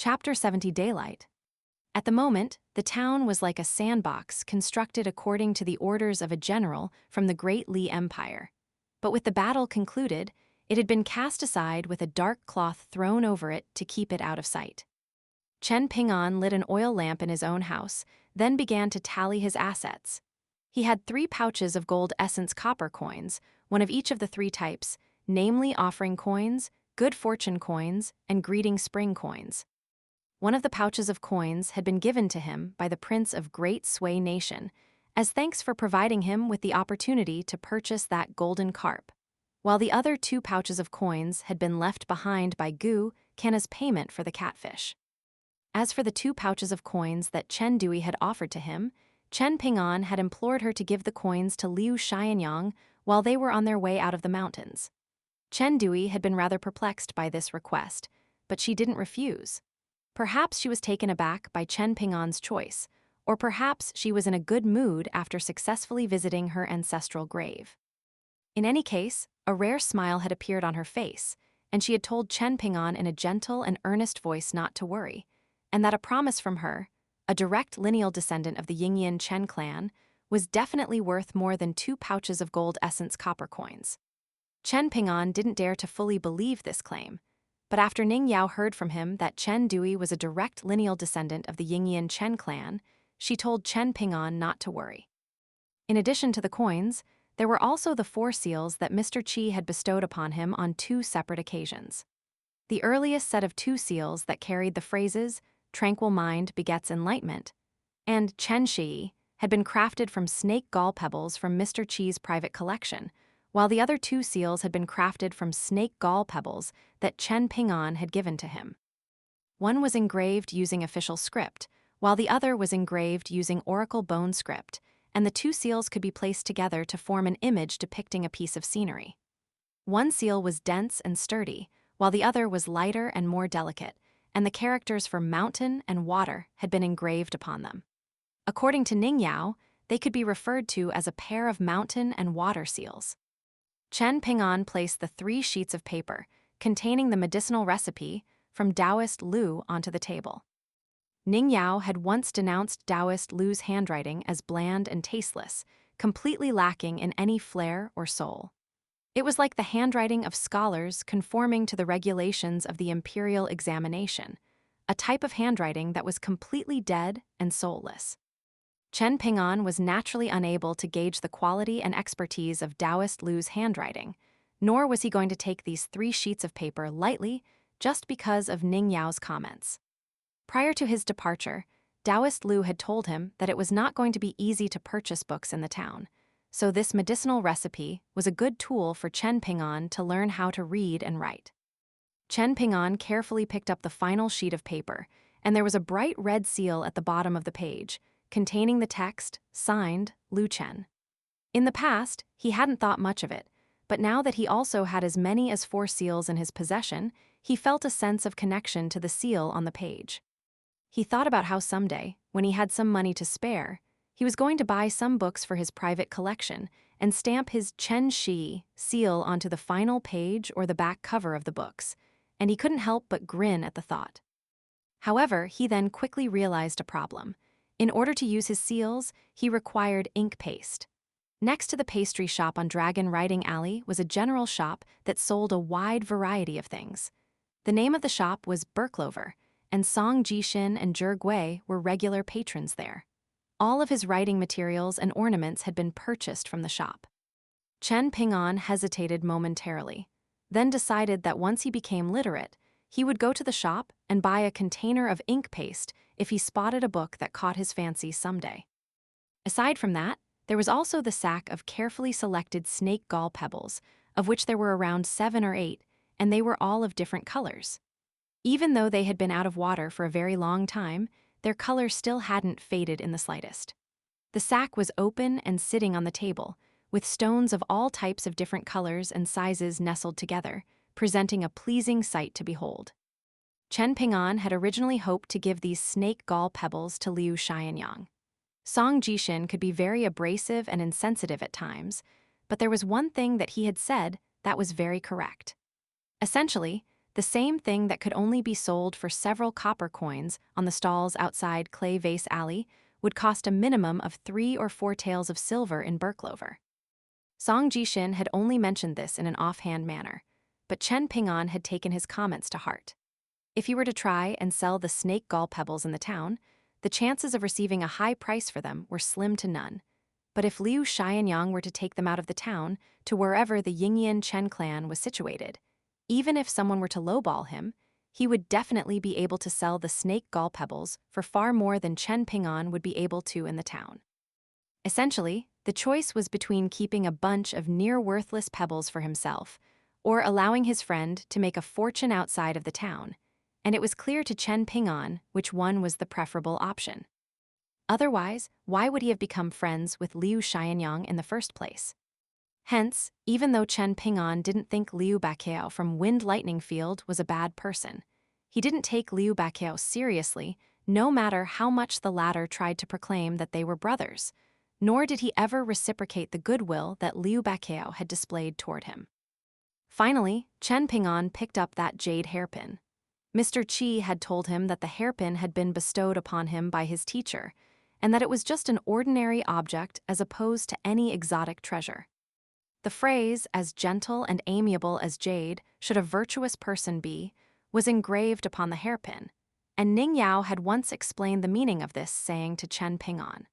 Chapter 70 Daylight. At the moment, the town was like a sandbox constructed according to the orders of a general from the Great Li Empire. But with the battle concluded, it had been cast aside with a dark cloth thrown over it to keep it out of sight. Chen Ping'an lit an oil lamp in his own house, then began to tally his assets. He had 3 pouches of gold essence copper coins, one of each of the 3 types, namely offering coins, good fortune coins, and greeting spring coins. One of the pouches of coins had been given to him by the prince of Great Sui Nation, as thanks for providing him with the opportunity to purchase that golden carp, while the other 2 pouches of coins had been left behind by Gu Can as payment for the catfish. As for the 2 pouches of coins that Chen Dui had offered to him, Chen Ping'an had implored her to give the coins to Liu Xianyang while they were on their way out of the mountains. Chen Dui had been rather perplexed by this request, but she didn't refuse. Perhaps she was taken aback by Chen Ping'an's choice, or perhaps she was in a good mood after successfully visiting her ancestral grave. In any case, a rare smile had appeared on her face, and she had told Chen Ping'an in a gentle and earnest voice not to worry, and that a promise from her, a direct lineal descendant of the Yingyan Chen clan, was definitely worth more than 2 pouches of gold essence copper coins. Chen Ping'an didn't dare to fully believe this claim, but after Ning Yao heard from him that Chen Dui was a direct lineal descendant of the Yingyan Chen clan, she told Chen Ping'an not to worry. In addition to the coins, there were also the 4 seals that Mr. Qi had bestowed upon him on 2 separate occasions. The earliest set of 2 seals that carried the phrases, "Tranquil mind begets enlightenment," and "Chen Shi," had been crafted from snake gall pebbles from Mr. Qi's private collection, while the other 2 seals had been crafted from snake gall pebbles that Chen Ping'an had given to him. One was engraved using official script, while the other was engraved using oracle bone script, and the 2 seals could be placed together to form an image depicting a piece of scenery. One seal was dense and sturdy, while the other was lighter and more delicate, and the characters for mountain and water had been engraved upon them. According to Ning Yao, they could be referred to as a pair of mountain and water seals. Chen Ping'an placed the 3 sheets of paper, containing the medicinal recipe, from Taoist Lu onto the table. Ning Yao had once denounced Taoist Lu's handwriting as bland and tasteless, completely lacking in any flair or soul. It was like the handwriting of scholars conforming to the regulations of the imperial examination, a type of handwriting that was completely dead and soulless. Chen Ping'an was naturally unable to gauge the quality and expertise of Taoist Lu's handwriting, nor was he going to take these 3 sheets of paper lightly just because of Ning Yao's comments. Prior to his departure, Taoist Lu had told him that it was not going to be easy to purchase books in the town, so this medicinal recipe was a good tool for Chen Ping'an to learn how to read and write. Chen Ping'an carefully picked up the final sheet of paper, and there was a bright red seal at the bottom of the page, containing the text, signed, Lu Chen. In the past, he hadn't thought much of it, but now that he also had as many as 4 seals in his possession, he felt a sense of connection to the seal on the page. He thought about how someday, when he had some money to spare, he was going to buy some books for his private collection and stamp his Chen Shi seal onto the final page or the back cover of the books, and he couldn't help but grin at the thought. However, he then quickly realized a problem. In order to use his seals, he required ink paste. Next to the pastry shop on Dragon Riding Alley was a general shop that sold a wide variety of things. The name of the shop was Berklover, and Song Jishin and Zhe Gui were regular patrons there. All of his writing materials and ornaments had been purchased from the shop. Chen Ping'an hesitated momentarily, then decided that once he became literate, he would go to the shop and buy a container of ink paste if he spotted a book that caught his fancy someday. Aside from that, there was also the sack of carefully selected snake gall pebbles, of which there were around 7 or 8, and they were all of different colors. Even though they had been out of water for a very long time, their color still hadn't faded in the slightest. The sack was open and sitting on the table, with stones of all types of different colors and sizes nestled together, presenting a pleasing sight to behold. Chen Ping'an had originally hoped to give these snake gall pebbles to Liu Xianyang. Song Jishin could be very abrasive and insensitive at times, but there was one thing that he had said that was very correct. Essentially, the same thing that could only be sold for several copper coins on the stalls outside Clay Vase Alley would cost a minimum of 3 or 4 taels of silver in Berklover. Song Jishin had only mentioned this in an offhand manner, but Chen Ping'an had taken his comments to heart. If he were to try and sell the snake gall pebbles in the town, the chances of receiving a high price for them were slim to none. But if Liu Xianyang were to take them out of the town to wherever the Yingyan Chen clan was situated, even if someone were to lowball him, he would definitely be able to sell the snake gall pebbles for far more than Chen Ping'an would be able to in the town. Essentially, the choice was between keeping a bunch of near-worthless pebbles for himself or allowing his friend to make a fortune outside of the town, and it was clear to Chen Ping'an which one was the preferable option. Otherwise, why would he have become friends with Liu Xianyang in the first place? Hence, even though Chen Ping'an didn't think Liu Bacao from Wind Lightning Field was a bad person, he didn't take Liu Bacao seriously, no matter how much the latter tried to proclaim that they were brothers, nor did he ever reciprocate the goodwill that Liu Bacao had displayed toward him. Finally, Chen Ping'an picked up that jade hairpin. Mr. Qi had told him that the hairpin had been bestowed upon him by his teacher, and that it was just an ordinary object as opposed to any exotic treasure. The phrase, "as gentle and amiable as jade should a virtuous person be," was engraved upon the hairpin, and Ning Yao had once explained the meaning of this saying to Chen Ping'an.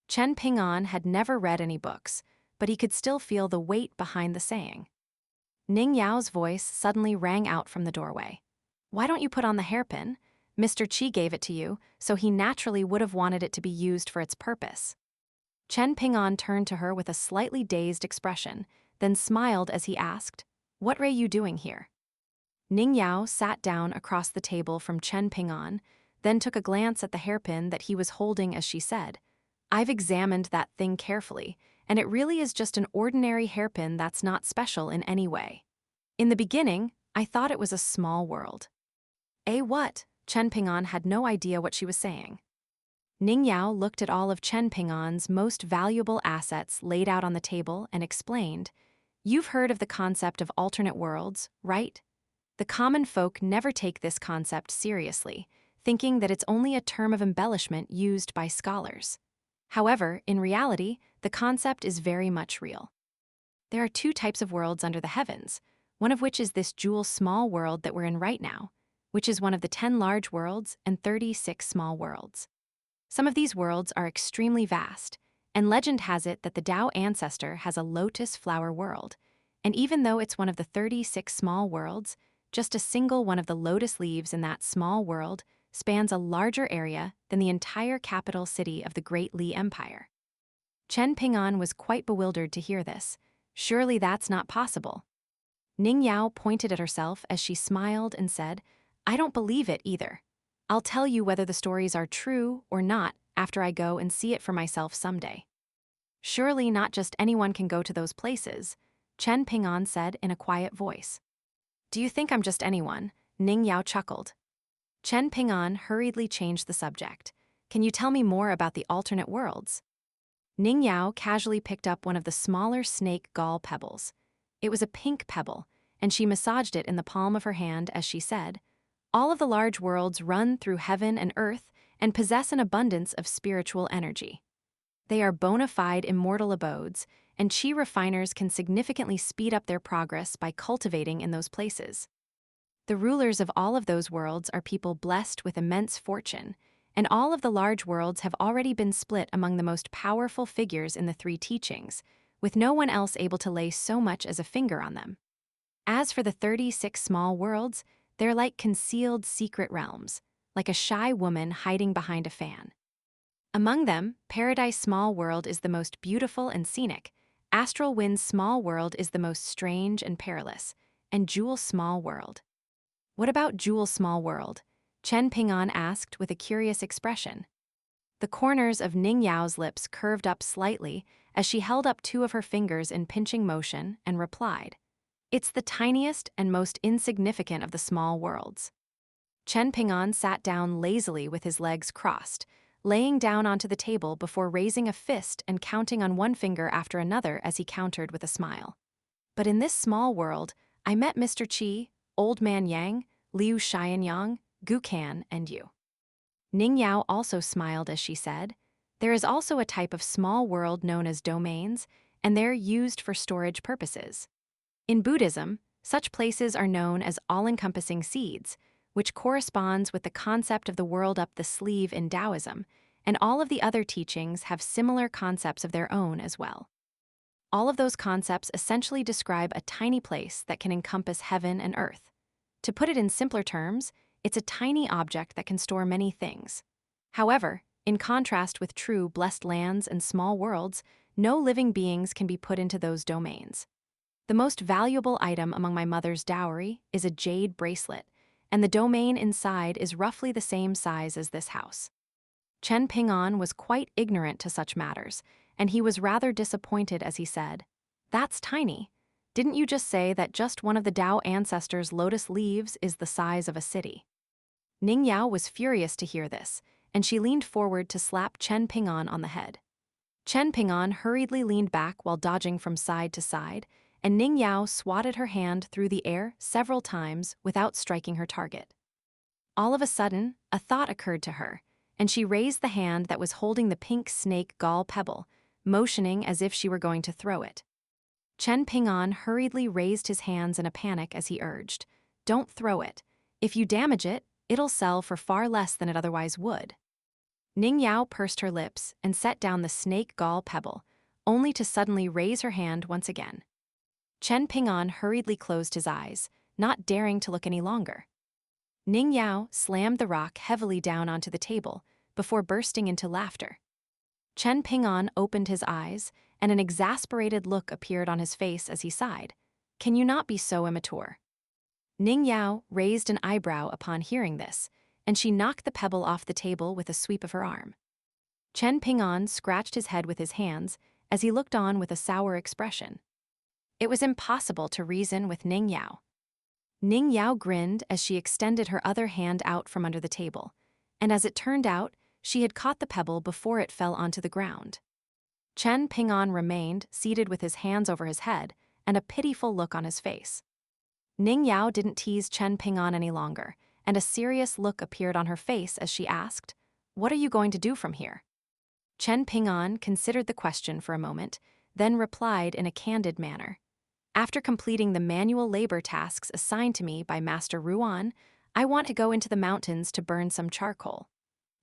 Chen Ping'an had never read any books, but he could still feel the weight behind the saying. Ning Yao's voice suddenly rang out from the doorway. "Why don't you put on the hairpin? Mr. Qi gave it to you, so he naturally would have wanted it to be used for its purpose." Chen Ping'an turned to her with a slightly dazed expression, then smiled as he asked, "What are you doing here?" Ning Yao sat down across the table from Chen Ping'an, then took a glance at the hairpin that he was holding as she said, "I've examined that thing carefully, and it really is just an ordinary hairpin that's not special in any way. In the beginning, I thought it was a small world." What? Chen Ping'an had no idea what she was saying. Ning Yao looked at all of Chen Ping'an's most valuable assets laid out on the table and explained, "You've heard of the concept of alternate worlds, right? The common folk never take this concept seriously, thinking that it's only a term of embellishment used by scholars. However, in reality, the concept is very much real. There are 2 types of worlds under the heavens, one of which is this jewel small world that we're in right now, which is one of the 10 large worlds and 36 small worlds. Some of these worlds are extremely vast, and legend has it that the Tao ancestor has a lotus flower world, and even though it's one of the 36 small worlds, just a single one of the lotus leaves in that small world spans a larger area than the entire capital city of the Great Li Empire." Chen Ping'an was quite bewildered to hear this. Surely that's not possible. Ning Yao pointed at herself as she smiled and said, "I don't believe it either. I'll tell you whether the stories are true or not after I go and see it for myself someday." "Surely not just anyone can go to those places," Chen Ping'an said in a quiet voice. "Do you think I'm just anyone?" Ning Yao chuckled. Chen Ping'an hurriedly changed the subject. "Can you tell me more about the alternate worlds?" Ning Yao casually picked up one of the smaller snake gall pebbles. It was a pink pebble, and she massaged it in the palm of her hand as she said, "All of the large worlds run through heaven and earth and possess an abundance of spiritual energy. They are bona fide immortal abodes, and qi refiners can significantly speed up their progress by cultivating in those places. The rulers of all of those worlds are people blessed with immense fortune, and all of the large worlds have already been split among the most powerful figures in the 3 teachings, with no one else able to lay so much as a finger on them. As for the 36 small worlds, they're like concealed secret realms, like a shy woman hiding behind a fan. Among them, Paradise Small World is the most beautiful and scenic, Astral Wind Small World is the most strange and perilous, and Jewel Small World." "What about Jewel Small World?" Chen Ping'an asked with a curious expression. The corners of Ning Yao's lips curved up slightly as she held up 2 of her fingers in pinching motion and replied, "It's the tiniest and most insignificant of the small worlds." Chen Ping'an sat down lazily with his legs crossed, laying down onto the table before raising a fist and counting on one finger after another as he countered with a smile. "But in this small world, I met Mr. Qi, Old Man Yang, Liu Xianyang, Gu Kan, and you. Ning Yao also smiled as she said, there is also a type of small world known as domains, and they're used for storage purposes. In Buddhism, such places are known as all-encompassing seeds, which corresponds with the concept of the world up the sleeve in Taoism, and all of the other teachings have similar concepts of their own as well. All of those concepts essentially describe a tiny place that can encompass heaven and earth. To put it in simpler terms, it's a tiny object that can store many things. However, in contrast with true blessed lands and small worlds, no living beings can be put into those domains. The most valuable item among my mother's dowry is a jade bracelet, and the domain inside is roughly the same size as this house. Chen Ping'an was quite ignorant to such matters, and he was rather disappointed as he said, "That's tiny. Didn't you just say that just one of the Tao ancestors' lotus leaves is the size of a city?" Ning Yao was furious to hear this, and she leaned forward to slap Chen Ping'an on the head. Chen Ping'an hurriedly leaned back while dodging from side to side, and Ning Yao swatted her hand through the air several times without striking her target. All of a sudden, a thought occurred to her, and she raised the hand that was holding the pink snake gall pebble, motioning as if she were going to throw it. Chen Ping'an hurriedly raised his hands in a panic as he urged, "Don't throw it. If you damage it, it'll sell for far less than it otherwise would." Ning Yao pursed her lips and set down the snake gall pebble, only to suddenly raise her hand once again. Chen Ping'an hurriedly closed his eyes, not daring to look any longer. Ning Yao slammed the rock heavily down onto the table before bursting into laughter. Chen Ping'an opened his eyes, and an exasperated look appeared on his face as he sighed. "Can you not be so immature?" Ning Yao raised an eyebrow upon hearing this, and she knocked the pebble off the table with a sweep of her arm. Chen Ping'an scratched his head with his hands as he looked on with a sour expression. It was impossible to reason with Ning Yao. Ning Yao grinned as she extended her other hand out from under the table, and as it turned out, she had caught the pebble before it fell onto the ground. Chen Ping'an remained seated with his hands over his head and a pitiful look on his face. Ning Yao didn't tease Chen Ping'an any longer, and a serious look appeared on her face as she asked, "What are you going to do from here?" Chen Ping'an considered the question for a moment, then replied in a candid manner, "After completing the manual labor tasks assigned to me by Master Ruan, I want to go into the mountains to burn some charcoal.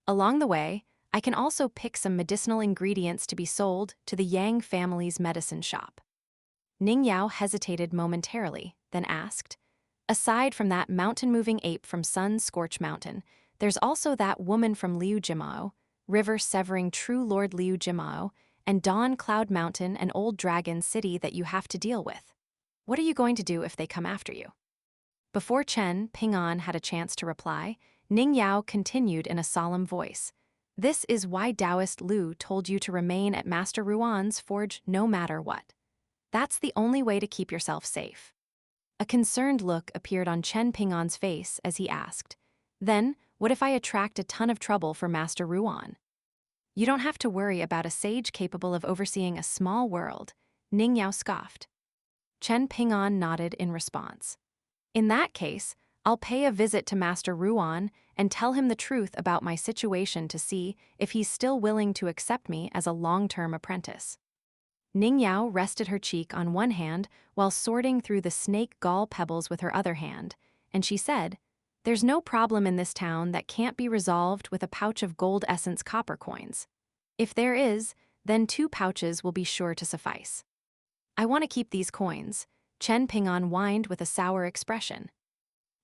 Along the way, I can also pick some medicinal ingredients to be sold to the Yang family's medicine shop." Ning Yao hesitated momentarily, then asked, "Aside from that mountain-moving ape from Sun Scorch Mountain, there's also that woman from Liu Jimao, river-severing true Lord Liu Jimao, and Dawn Cloud Mountain and Old Dragon City that you have to deal with. What are you going to do if they come after you?" Before Chen Ping'an had a chance to reply, Ning Yao continued in a solemn voice, "This is why Taoist Lu told you to remain at Master Ruan's forge no matter what. That's the only way to keep yourself safe." A concerned look appeared on Chen Ping'an's face as he asked, "Then, what if I attract a ton of trouble for Master Ruan?" "You don't have to worry about a sage capable of overseeing a small world," Ning Yao scoffed. Chen Ping'an nodded in response. "In that case, I'll pay a visit to Master Ruan and tell him the truth about my situation to see if he's still willing to accept me as a long-term apprentice." Ning Yao rested her cheek on one hand while sorting through the snake gall pebbles with her other hand, and she said, "There's no problem in this town that can't be resolved with a pouch of gold essence copper coins. If there is, then 2 pouches will be sure to suffice." "I want to keep these coins," Chen Ping'an whined with a sour expression.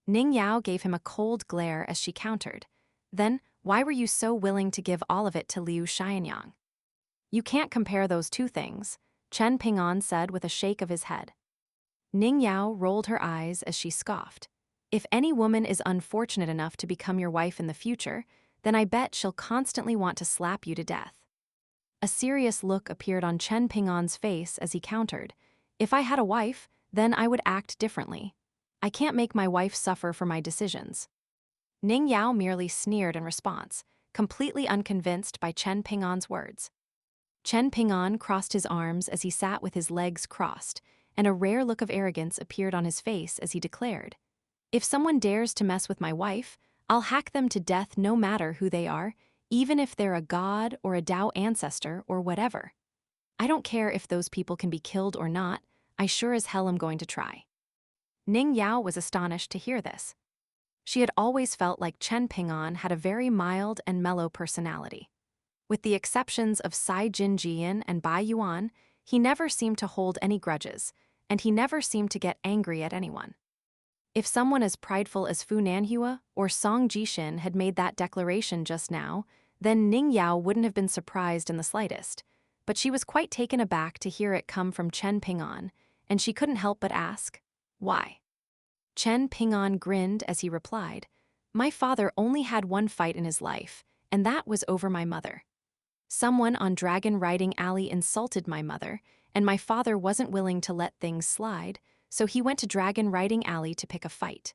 Ning Yao gave him a cold glare as she countered, "Then, why were you so willing to give all of it to Liu Xianyang?" "You can't compare those two things," Chen Ping'an said with a shake of his head. Ning Yao rolled her eyes as she scoffed. "If any woman is unfortunate enough to become your wife in the future, then I bet she'll constantly want to slap you to death." A serious look appeared on Chen Ping'an's face as he countered, "If I had a wife, then I would act differently. I can't make my wife suffer for my decisions." Ning Yao merely sneered in response, completely unconvinced by Chen Ping'an's words. Chen Ping'an crossed his arms as he sat with his legs crossed, and a rare look of arrogance appeared on his face as he declared, If someone dares to mess with my wife, I'll hack them to death no matter who they are, even if they're a god or a Tao ancestor or whatever. I don't care if those people can be killed or not, I sure as hell am going to try. Ning Yao was astonished to hear this. She had always felt like Chen Ping'an had a very mild and mellow personality. With the exceptions of Cai Jinjian and Bai Yuan, he never seemed to hold any grudges, and he never seemed to get angry at anyone. If someone as prideful as Fu Nanhua or Song Jishin had made that declaration just now, then Ning Yao wouldn't have been surprised in the slightest. But she was quite taken aback to hear it come from Chen Ping'an, and she couldn't help but ask, why? Chen Ping'an grinned as he replied, my father only had one fight in his life, and that was over my mother. Someone on Dragon Riding Alley insulted my mother, and my father wasn't willing to let things slide, so he went to Dragon Riding Alley to pick a fight.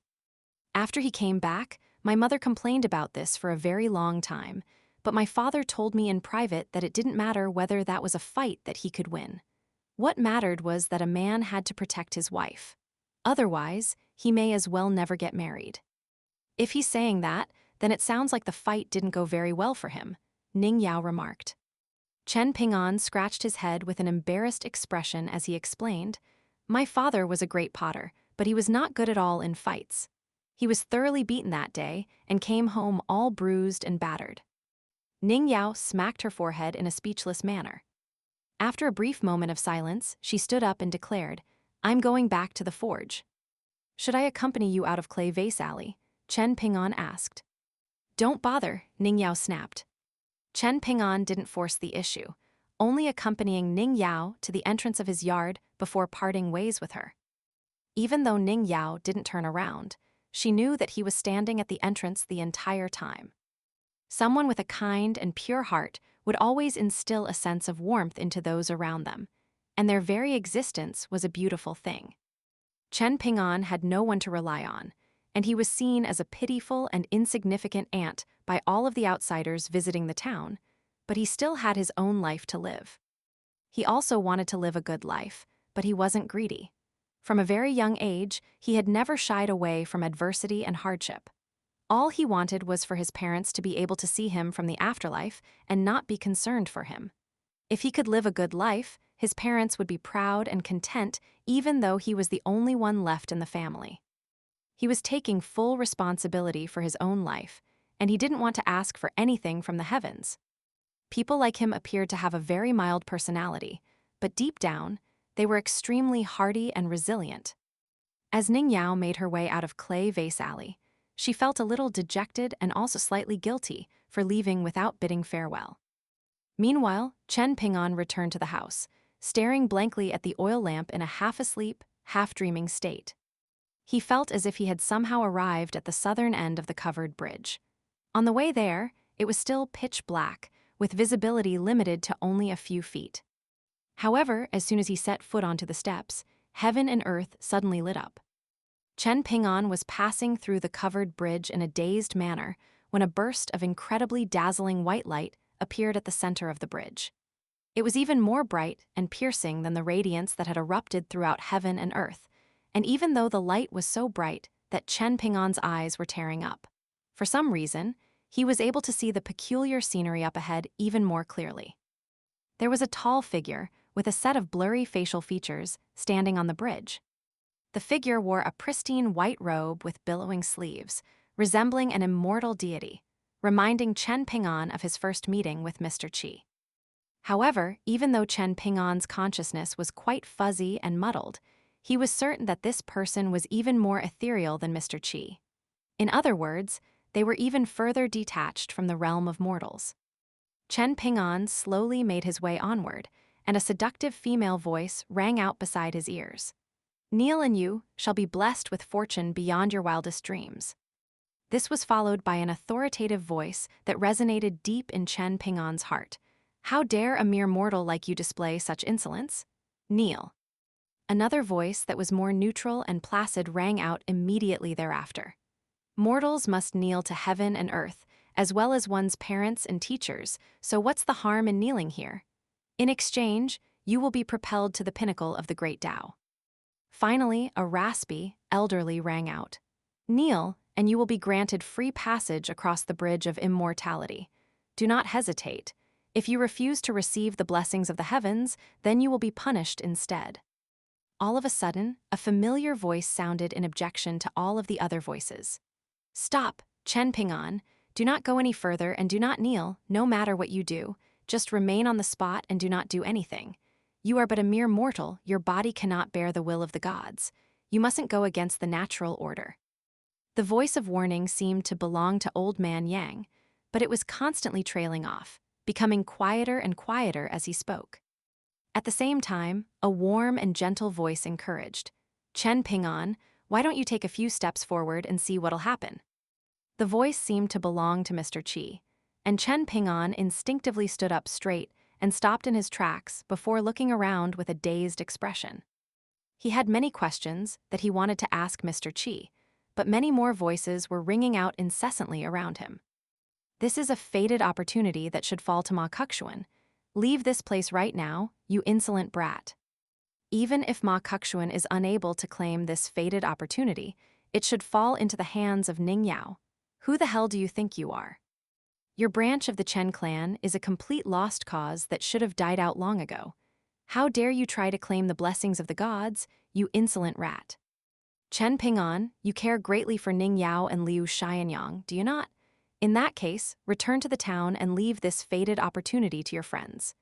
After he came back, my mother complained about this for a very long time, but my father told me in private that it didn't matter whether that was a fight that he could win. What mattered was that a man had to protect his wife. Otherwise, he may as well never get married. If he's saying that, then it sounds like the fight didn't go very well for him, Ning Yao remarked. Chen Ping'an scratched his head with an embarrassed expression as he explained, my father was a great potter, but he was not good at all in fights. He was thoroughly beaten that day and came home all bruised and battered. Ning Yao smacked her forehead in a speechless manner. After a brief moment of silence, she stood up and declared, I'm going back to the forge. Should I accompany you out of Clay Vase Alley? Chen Ping'an asked. Don't bother, Ning Yao snapped. Chen Ping'an didn't force the issue, only accompanying Ning Yao to the entrance of his yard before parting ways with her. Even though Ning Yao didn't turn around, she knew that he was standing at the entrance the entire time. Someone with a kind and pure heart would always instill a sense of warmth into those around them, and their very existence was a beautiful thing. Chen Ping'an had no one to rely on, and he was seen as a pitiful and insignificant ant by all of the outsiders visiting the town, but he still had his own life to live. He also wanted to live a good life, but he wasn't greedy. From a very young age, he had never shied away from adversity and hardship. All he wanted was for his parents to be able to see him from the afterlife and not be concerned for him. If he could live a good life, his parents would be proud and content even though he was the only one left in the family. He was taking full responsibility for his own life, and he didn't want to ask for anything from the heavens. People like him appeared to have a very mild personality, but deep down, they were extremely hardy and resilient. As Ning Yao made her way out of Clay Vase Alley, she felt a little dejected and also slightly guilty for leaving without bidding farewell. Meanwhile, Chen Ping'an returned to the house, staring blankly at the oil lamp in a half-asleep, half-dreaming state. He felt as if he had somehow arrived at the southern end of the covered bridge. On the way there, it was still pitch black, with visibility limited to only a few feet. However, as soon as he set foot onto the steps, heaven and earth suddenly lit up. Chen Ping'an was passing through the covered bridge in a dazed manner when a burst of incredibly dazzling white light appeared at the center of the bridge. It was even more bright and piercing than the radiance that had erupted throughout heaven and earth, and even though the light was so bright that Chen Ping'an's eyes were tearing up, for some reason, he was able to see the peculiar scenery up ahead even more clearly. There was a tall figure with a set of blurry facial features standing on the bridge. The figure wore a pristine white robe with billowing sleeves, resembling an immortal deity, reminding Chen Ping'an of his first meeting with Mr. Qi. However, even though Chen Ping'an's consciousness was quite fuzzy and muddled, he was certain that this person was even more ethereal than Mr. Qi. In other words, they were even further detached from the realm of mortals. Chen Ping'an slowly made his way onward, and a seductive female voice rang out beside his ears. Kneel and you shall be blessed with fortune beyond your wildest dreams. This was followed by an authoritative voice that resonated deep in Chen Ping'an's heart. How dare a mere mortal like you display such insolence? Kneel. Another voice that was more neutral and placid rang out immediately thereafter. Mortals must kneel to heaven and earth, as well as one's parents and teachers, so what's the harm in kneeling here? In exchange, you will be propelled to the pinnacle of the great Tao. Finally, a raspy, elderly rang out. Kneel, and you will be granted free passage across the bridge of immortality. Do not hesitate. If you refuse to receive the blessings of the heavens, then you will be punished instead. All of a sudden, a familiar voice sounded in objection to all of the other voices. Stop, Chen Ping'an. Do not go any further and do not kneel, no matter what you do. Just remain on the spot and do not do anything. You are but a mere mortal, your body cannot bear the will of the gods. You mustn't go against the natural order. The voice of warning seemed to belong to Old Man Yang, but it was constantly trailing off, becoming quieter and quieter as he spoke. At the same time, a warm and gentle voice encouraged, Chen Ping'an, why don't you take a few steps forward and see what'll happen? The voice seemed to belong to Mr. Qi, and Chen Ping'an instinctively stood up straight and stopped in his tracks before looking around with a dazed expression. He had many questions that he wanted to ask Mr. Qi, but many more voices were ringing out incessantly around him. This is a fated opportunity that should fall to Ma Kexuan. Leave this place right now, you insolent brat. Even if Ma Kexuan is unable to claim this fated opportunity, it should fall into the hands of Ning Yao. Who the hell do you think you are? Your branch of the Chen clan is a complete lost cause that should have died out long ago. How dare you try to claim the blessings of the gods, you insolent rat? Chen Ping'an, you care greatly for Ning Yao and Liu Xianyang, do you not? In that case, return to the town and leave this fated opportunity to your friends.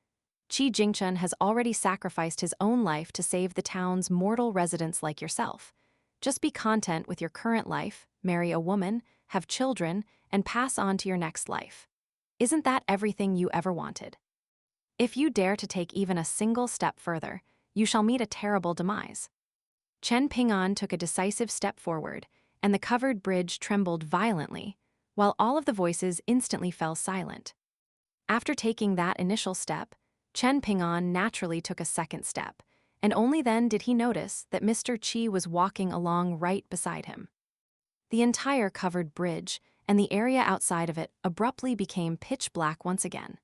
Qi Jingchen has already sacrificed his own life to save the town's mortal residents like yourself. Just be content with your current life, marry a woman, have children, and pass on to your next life. Isn't that everything you ever wanted? If you dare to take even a single step further, you shall meet a terrible demise. Chen Ping'an took a decisive step forward, and the covered bridge trembled violently, while all of the voices instantly fell silent. After taking that initial step, Chen Ping'an naturally took a second step, and only then did he notice that Mr. Qi was walking along right beside him. The entire covered bridge and the area outside of it abruptly became pitch black once again.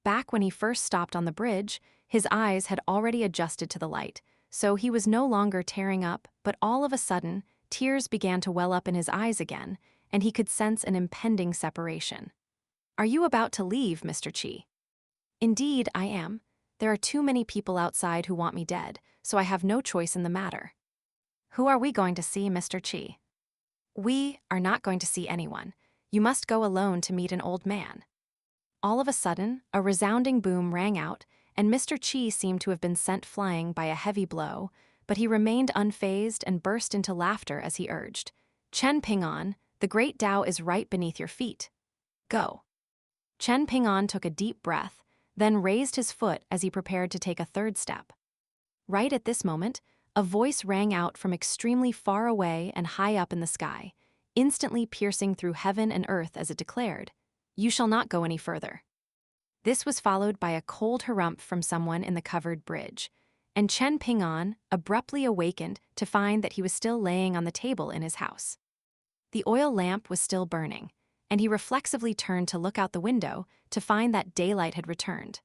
Back when he first stopped on the bridge, his eyes had already adjusted to the light, so he was no longer tearing up, but all of a sudden, tears began to well up in his eyes again, and he could sense an impending separation. Are you about to leave, Mr. Qi? Indeed, I am. There are too many people outside who want me dead, so I have no choice in the matter. Who are we going to see, Mr. Qi? We are not going to see anyone. You must go alone to meet an old man. All of a sudden, a resounding boom rang out, and Mr. Qi seemed to have been sent flying by a heavy blow, but he remained unfazed and burst into laughter as he urged, Chen Ping'an, the great Tao is right beneath your feet. Go. Chen Ping'an took a deep breath, then raised his foot as he prepared to take a third step. Right at this moment, a voice rang out from extremely far away and high up in the sky, instantly piercing through heaven and earth as it declared, You shall not go any further. This was followed by a cold harumph from someone in the covered bridge, and Chen Ping'an abruptly awakened to find that he was still laying on the table in his house. The oil lamp was still burning, and he reflexively turned to look out the window to find that daylight had returned.